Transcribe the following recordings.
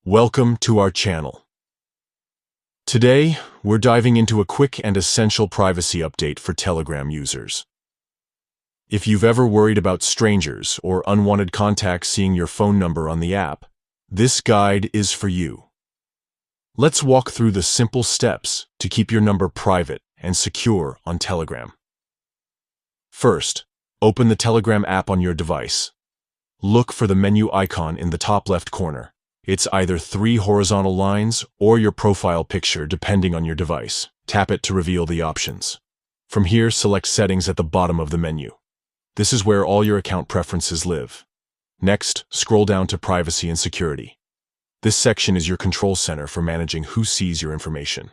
Welcome to our channel. Today, we're diving into a quick and essential privacy update for Telegram users. If you've ever worried about strangers or unwanted contacts seeing your phone number on the app, this guide is for you. Let's walk through the simple steps to keep your number private and secure on Telegram. First, open the Telegram app on your device. Look for the menu icon in the top left corner. It's either 3 horizontal lines or your profile picture depending on your device. Tap it to reveal the options. From here, select Settings at the bottom of the menu. This is where all your account preferences live. Next, scroll down to Privacy and Security. This section is your control center for managing who sees your information.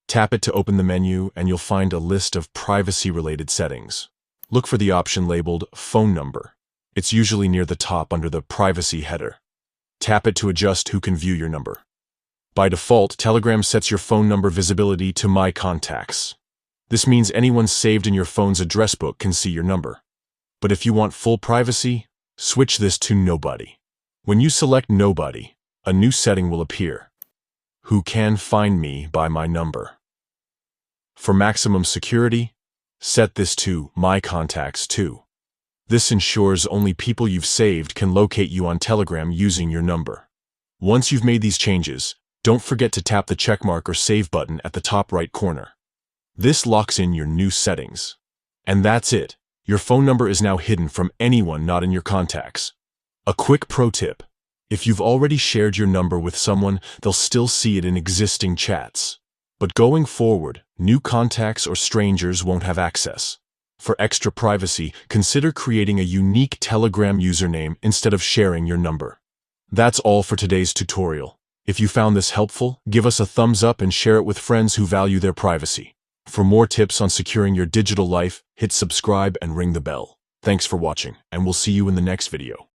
Tap it to open the menu and you'll find a list of privacy-related settings. Look for the option labeled Phone Number. It's usually near the top under the Privacy header. Tap it to adjust who can view your number. By default, Telegram sets your phone number visibility to My Contacts. This means anyone saved in your phone's address book can see your number. But if you want full privacy, switch this to Nobody. When you select Nobody, a new setting will appear. Who can find me by my number? For maximum security, set this to My Contacts too. This ensures only people you've saved can locate you on Telegram using your number. Once you've made these changes, don't forget to tap the checkmark or save button at the top right corner. This locks in your new settings. And that's it. Your phone number is now hidden from anyone not in your contacts. A quick pro tip. If you've already shared your number with someone, they'll still see it in existing chats. But going forward, new contacts or strangers won't have access. For extra privacy, consider creating a unique Telegram username instead of sharing your number. That's all for today's tutorial. If you found this helpful, give us a thumbs up and share it with friends who value their privacy. For more tips on securing your digital life, hit subscribe and ring the bell. Thanks for watching, and we'll see you in the next video.